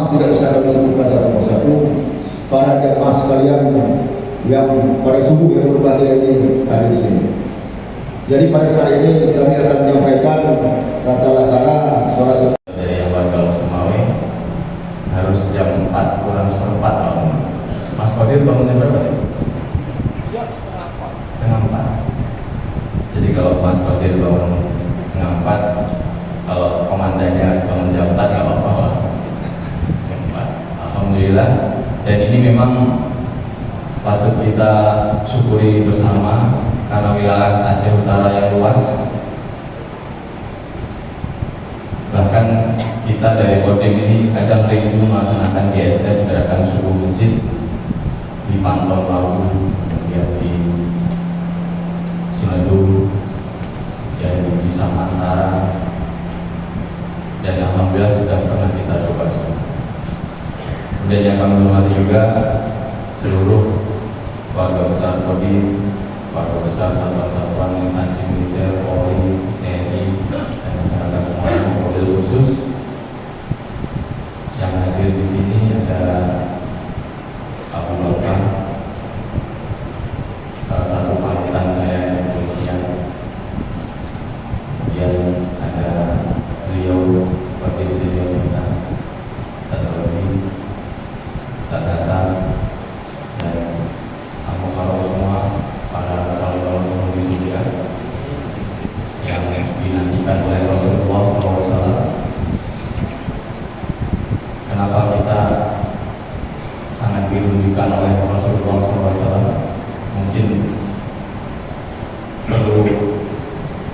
Tidak bisa kami sebutkan satu persatu para jemaah sekalian yang pada subuh yang berbahagia ini hadir di sini. Jadi pada saat ini kami akan menyampaikan tata laksana sholat dari yang warga Sumawe harus jam 4 kurang seperempat malam. Mas Kodir bangunnya berapa ya? Setengah 4. Jadi kalau Mas Kodir bangun setengah 4, kalau komandannya bangun jam 4 nggak apa-apa. Alhamdulillah, dan ini memang patut kita syukuri bersama karena wilayah Aceh Utara yang luas. Bahkan kita dari Kodim ini kadang rindu melaksanakan GSD gerakan subuh masjid di Pantau Lawu, kemudian di Sinadu, dan di Samantara, dan alhamdulillah sudah pernah kita coba. Dan yang kami hormati juga seluruh warga besar Kodim, warga besar satuan-satuan instansi militer, Polri, TNI, dan masyarakat semuanya, mobil khusus yang hadir di sini. Ada Abu Bakar, salah satu panutan saya di kepolisian. Kemudian ada beliau Wakil Senior kita, Satologi, Sadata, dan kalau semua para calon-calon penghuni surga yang dinantikan oleh Rasulullah SAW. Kenapa kita sangat dirindukan oleh Rasulullah SAW? Mungkin perlu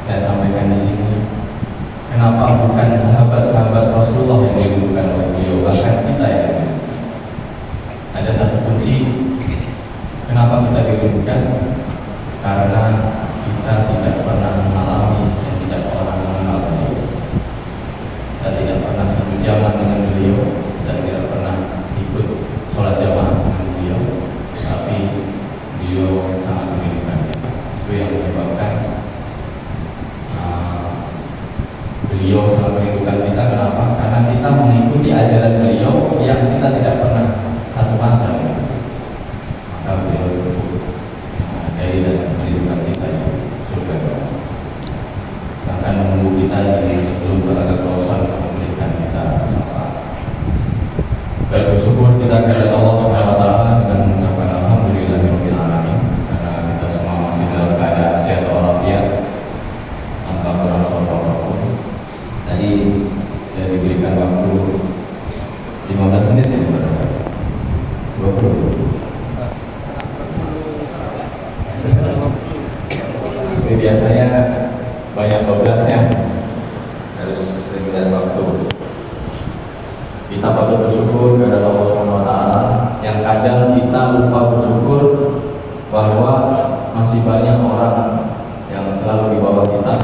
saya sampaikan di sini. Kenapa bukan sahabat-sahabat Rasulullah yang dirindukan oleh beliau, bahkan kita yang ada satu kunci kenapa kita dirindukan, karena kita tidak pernah mengalami dan tidak pernah mengenal beliau. Kita tidak pernah satu zaman dengan beliau dan tidak pernah ikut sholat jamaah dengan beliau, tapi beliau sangat merindukan kita. Itu yang menyebabkan beliau sangat merindukan kita. Kenapa? Karena kita mengikuti ajaran beliau yang kita tidak pernah satu masa, maka beliau menghargai dan merindukan kita di surga. Bahkan menunggu kita di sebelum berada kausan memberikan kita syafaat. Dan bersyukur kita kepada Allah Subhanahu Wa Taala dengan mengucapkan alhamdulillahirabbil alamin, karena kita semua masih dalam keadaan sehat walafiat tanpa berasal apapun. Tadi saya diberikan waktu 15 menit ya saudara. 20. Tapi biasanya banyak 12-nya, harus sering waktu. Kita patut bersyukur kepada Allah Subhanahu Wa Taala yang kadang kita lupa bersyukur bahwa masih banyak orang yang selalu di bawah kita,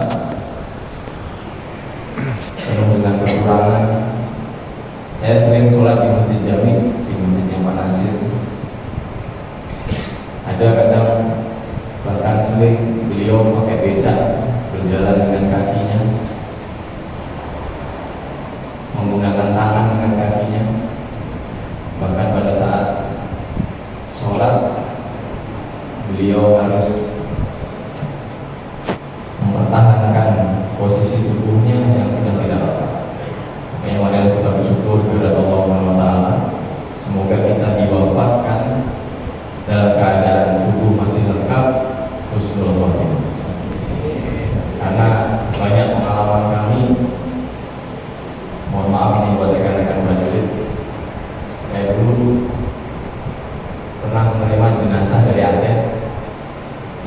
penuh dengan kekurangan. Saya sering sholat di Masjid Jami, di masjidnya Pak Nasir. Ada kadang bahkan sering beliau pakai becak, berjalan dengan kakinya, menggunakan tangan dengan kakinya. Bahkan pada saat sholat beliau harus mempertahankan posisi tubuhnya yang sudah tidak apa. Makanya mari kita bersyukur kepada Allah Subhanahu Wa Taala. Semoga kita diwafatkan dalam keadaan pernah menerima jenazah dari Aceh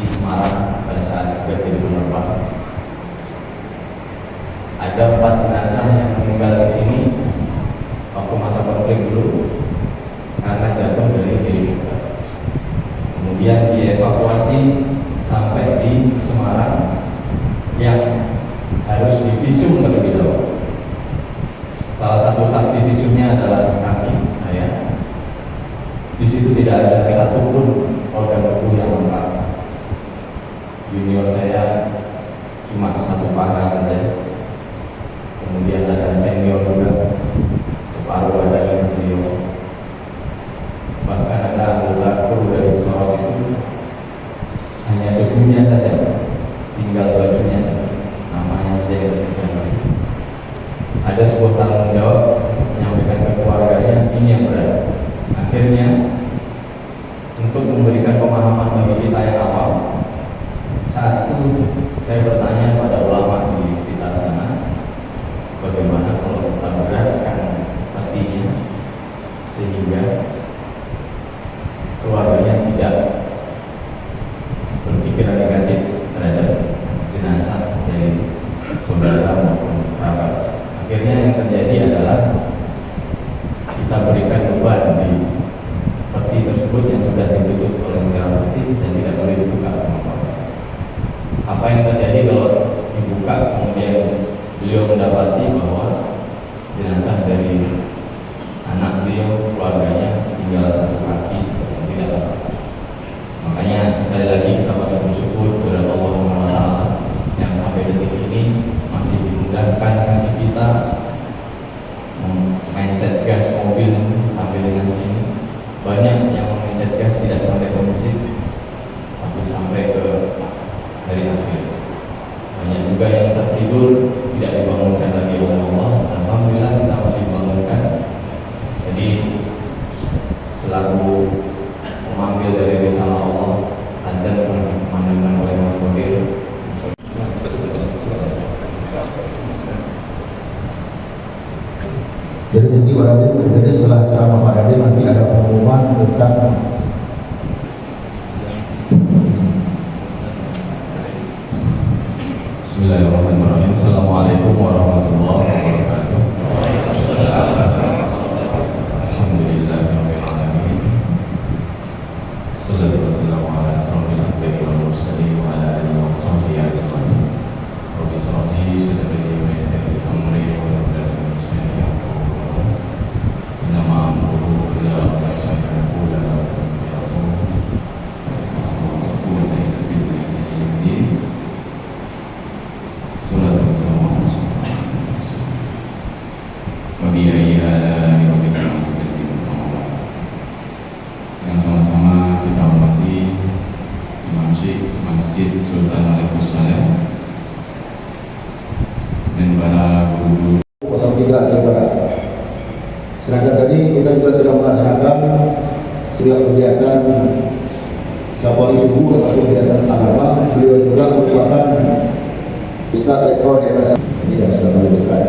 di Semarang pada saat tugas di Penerbang. Ada 4 jenazah yang meninggal di sini waktu masa konflik dulu karena jatuh dari helikopter. Kemudian dievakuasi sampai di Semarang yang harus divisum terlebih dahulu. Salah satu saksi visumnya adalah kami, saya. Di situ tidak ada satupun organ tubuh yang lengkap. Junior saya cuma 1 paha saja. Kemudian ada senior juga, separuh badan beliau. Bahkan ada anggota kru dari pesawat itu hanya tubuhnya saja, tinggal bajunya saja, namanya saja yang terpisah. Ada sebuah tanggung jawab untuk menyampaikan ke keluarganya, ini yang berat. Akhirnya untuk memberikan pemahaman bagi kita yang awam, saat itu saya bertanya pada ulama di sekitar sana, bagaimana kalau kita beratkan petinya sehingga keluarganya tidak berpikiran negatif terhadap jenazah dari saudara maupun kerabat. Akhirnya yang terjadi adalah kita berikan beban di peti tersebut yang sudah ditutup oleh merah putih dan tidak boleh dibuka sama keluarga. Apa yang terjadi kalau dibuka kemudian beliau mendapati bahwa jenazah dari anak beliau, keluarganya tinggal 1 kaki yang tidak lengkap. Makanya sekali lagi kita patut bersyukur kepada Allah SWT yang sampai detik ini masih dimudahkan kaki kita mencet gas mobil sampai dengan sini. Banyak yang mencet gas tidak sampai ke masjid, tapi sampai ke hari akhir. Banyak juga yang tertidur tidak dibangunkan lagi oleh Allah. Alhamdulillah kita masih dibangunkan. Jadi selaku pemanggil dari risalah Allah, azan dikumandangkan oleh Mas Bodir. Jadi segi berarti terjadi setelah ceramah Pak Raden nanti ada pengumuman tentang Bismillahirrahmanirrahim. Assalamualaikum warahmatullahi wabarakatuh. Alhamdulillahirabbil alamin. Salatu wassalamu ala asrofil anbiya'i wal mursalin wa ala alihi wa sahbihi ajma'in. Rabbi shrah li sadri wa yassir li amri wa hlul 'uqdatam min lisani yafqahu qawli. Innama amruhu ila an yaqula lahu kun fayakun. Yang sama-sama kita hormati Imam Syekh Masjid Sultan Al-Qusalam dan para guru-guru 03 Jawa Barat. Sedangkan tadi kita juga sudah melaksanakan setiap kegiatan Sapori subuh atau kegiatan agama. Beliau juga merupakan Ustaz Rektor daerah ini dan sudah meluluskan.